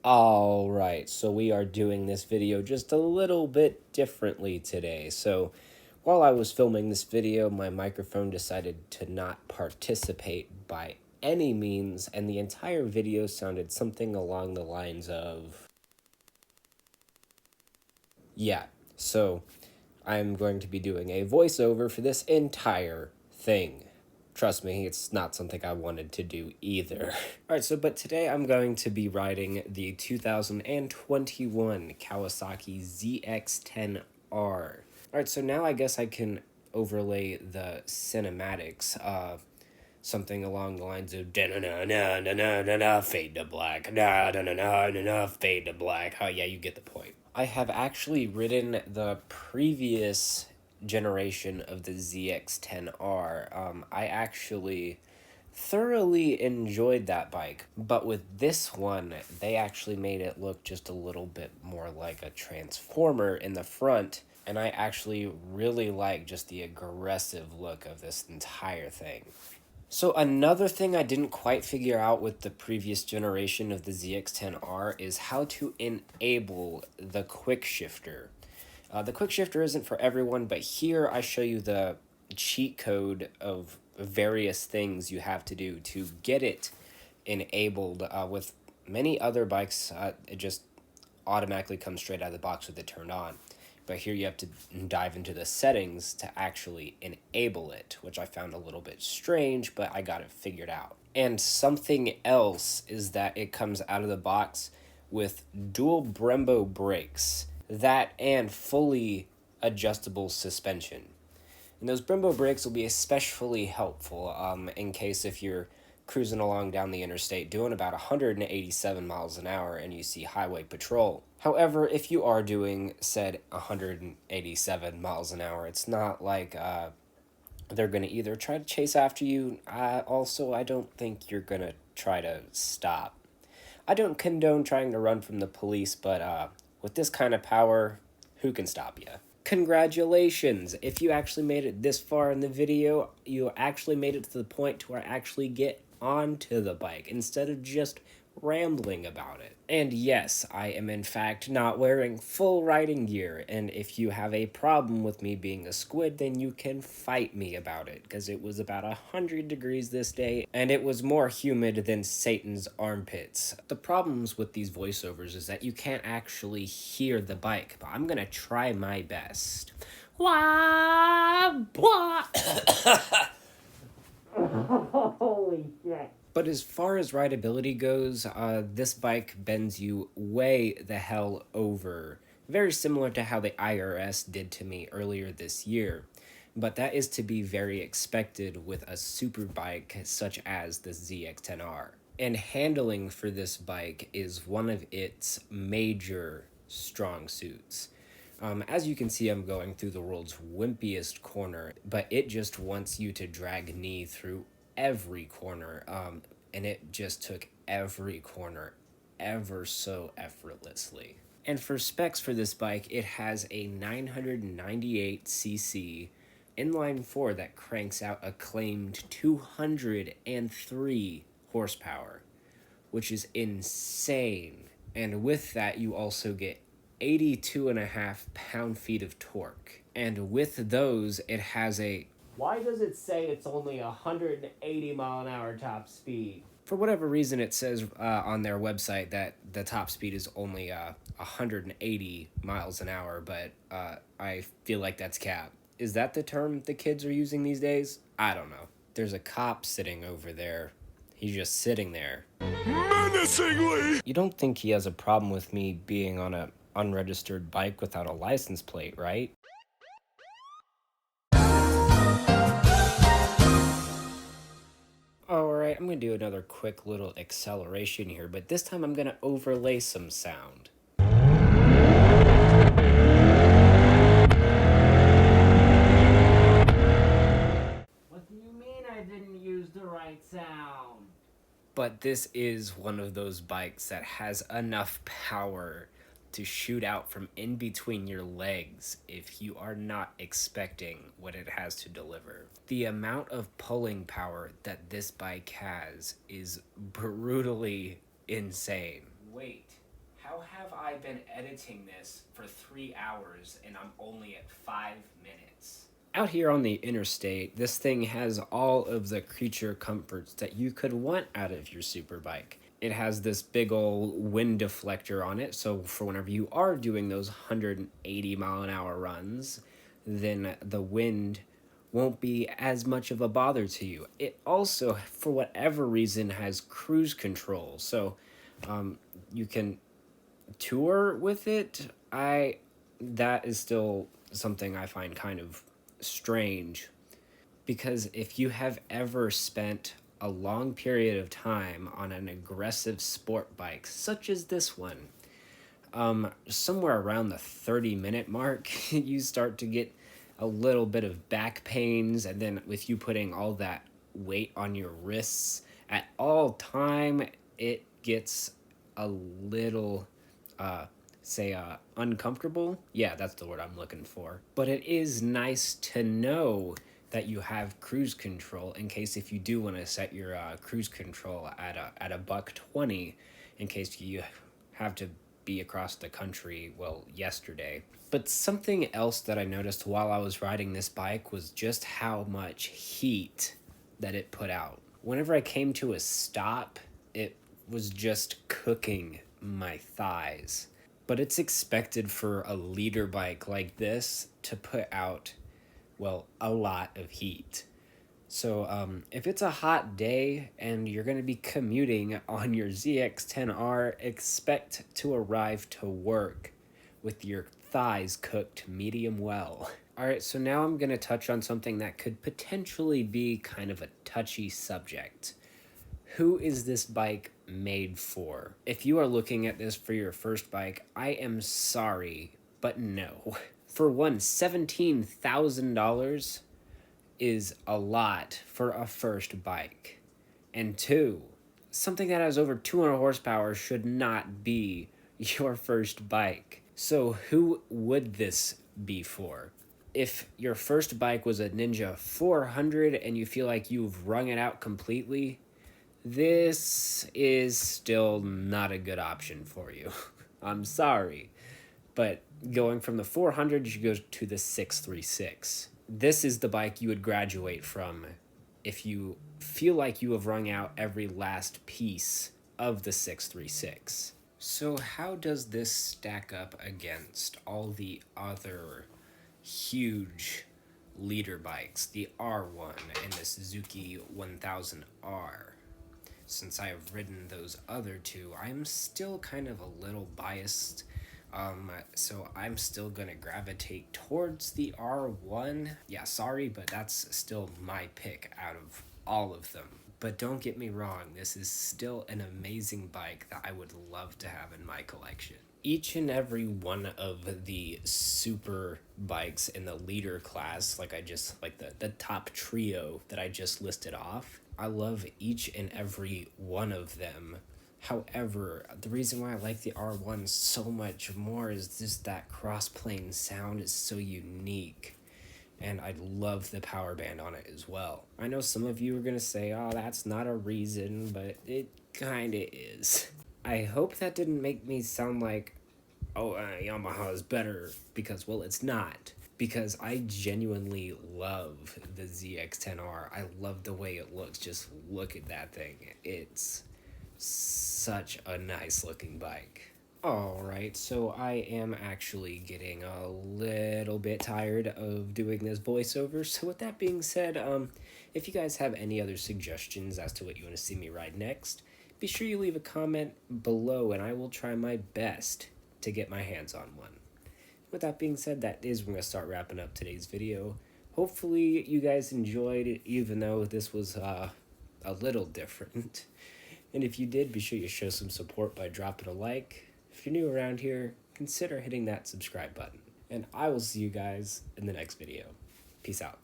Alright, so we are doing this video just a little bit differently today. So while I was filming this video, my microphone decided to not participate by any means, and the entire video sounded something along the lines of... Yeah, so I'm going to be doing a voiceover for this entire thing. Trust me, it's not something I wanted to do either. Alright, but today I'm going to be riding the 2021 Kawasaki ZX-10R. Alright, so now I guess I can overlay the cinematics, something along the lines of da-na-na-na-na-na-na, fade to black, na-na-na-na-na, fade to black. Oh yeah, you get the point. I have actually ridden the previous generation of the ZX-10R. I actually thoroughly enjoyed that bike, but with this one, they actually made it look just a little bit more like a transformer in the front, and I actually really like just the aggressive look of this entire thing. So another thing I didn't quite figure out with the previous generation of the ZX-10R is how to enable the quick shifter. The quick shifter isn't for everyone, but here I show you the cheat code of various things you have to do to get it enabled. With many other bikes, it just automatically comes straight out of the box with it turned on. But here you have to dive into the settings to actually enable it, which I found a little bit strange, but I got it figured out. And something else is that it comes out of the box with dual Brembo brakes, that and fully adjustable suspension. And those Brembo brakes will be especially helpful in case if you're cruising along down the interstate doing about 187 miles an hour and you see highway patrol. However, if you are doing said 187 miles an hour, it's not like they're going to either try to chase after you. Also, I don't think you're going to try to stop. I don't condone trying to run from the police, but with this kind of power, who can stop you? Congratulations! If you actually made it this far in the video, you actually made it to the point to where I actually get onto the bike instead of just rambling about it. And yes, I am in fact not wearing full riding gear, and if you have a problem with me being a squid, then you can fight me about it, because it was about 100 degrees this day, and it was more humid than Satan's armpits. The problems with these voiceovers is that you can't actually hear the bike, but I'm gonna try my best. Wah, wah. Holy shit. But as far as rideability goes, this bike bends you way the hell over. Very similar to how the IRS did to me earlier this year. But that is to be very expected with a super bike such as the ZX-10R. And handling for this bike is one of its major strong suits. As you can see, I'm going through the world's wimpiest corner, but it just wants you to drag knee through every corner, and it just took every corner ever so effortlessly. And for specs for this bike, it has a 998cc inline 4 that cranks out a claimed 203 horsepower, which is insane. And with that, you also get 82.5 pound-feet of torque. And with those, it has a... Why does it say it's only 180 mile an hour top speed? For whatever reason, it says on their website that the top speed is only 180 miles an hour, but I feel like that's cap. Is that the term the kids are using these days? I don't know. There's a cop sitting over there. He's just sitting there. Menacingly! You don't think he has a problem with me being on a unregistered bike without a license plate, right? Alright, I'm gonna do another quick little acceleration here, but this time I'm gonna overlay some sound. What do you mean I didn't use the right sound? But this is one of those bikes that has enough power to shoot out from in between your legs if you are not expecting what it has to deliver. The amount of pulling power that this bike has is brutally insane. Wait, I've been editing this for 3 hours and I'm only at 5 minutes. Out here on the interstate, this thing has all of the creature comforts that you could want out of your superbike. It has this big old wind deflector on it, so for whenever you are doing those 180-mile-an-hour runs, then the wind won't be as much of a bother to you. It also, for whatever reason, has cruise control, so you can tour with it. That is still something I find kind of strange, because if you have ever spent a long period of time on an aggressive sport bike such as this one, somewhere around the 30-minute mark you start to get a little bit of back pains, and then with you putting all that weight on your wrists at all time, it gets a little uncomfortable. Yeah, that's the word I'm looking for. But it is nice to know that you have cruise control in case if you do want to set your cruise control at a $120 in case you have to be across the country, well, yesterday. But something else that I noticed while I was riding this bike was just how much heat that it put out. Whenever I came to a stop, it was just cooking my thighs. But it's expected for a leader bike like this to put out, well, a lot of heat. So if it's a hot day and you're going to be commuting on your ZX-10R, expect to arrive to work with your thighs cooked medium well. Alright, so now I'm going to touch on something that could potentially be kind of a touchy subject. Who is this bike made for? If you are looking at this for your first bike, I am sorry, but no. For one, $17,000 is a lot for a first bike. And two, something that has over 200 horsepower should not be your first bike. So who would this be for? If your first bike was a Ninja 400 and you feel like you've wrung it out completely, this is still not a good option for you. I'm sorry. But going from the 400, you go to the 636. This is the bike you would graduate from if you feel like you have wrung out every last piece of the 636. So how does this stack up against all the other huge leader bikes, the R1 and the Suzuki 1000R? Since I have ridden those other two, I'm still kind of a little biased. So I'm still gonna gravitate towards the R1. Yeah, sorry, but that's still my pick out of all of them. But don't get me wrong, this is still an amazing bike that I would love to have in my collection. Each and every one of the super bikes in the leader class, like the top trio that I just listed off, I love each and every one of them. However, the reason why I like the R1 so much more is just that cross-plane sound is so unique. And I love the power band on it as well. I know some of you are going to say, oh, that's not a reason, but it kind of is. I hope that didn't make me sound like, oh, Yamaha is better, because, well, it's not. Because I genuinely love the ZX-10R. I love the way it looks. Just look at that thing. It's such a nice looking bike. Alright, so I am actually getting a little bit tired of doing this voiceover. So with that being said, if you guys have any other suggestions as to what you want to see me ride next, be sure you leave a comment below and I will try my best to get my hands on one. With that being said, that is when we're going to start wrapping up today's video. Hopefully you guys enjoyed it, even though this was a little different. And if you did, be sure you show some support by dropping a like. If you're new around here, consider hitting that subscribe button. And I will see you guys in the next video. Peace out.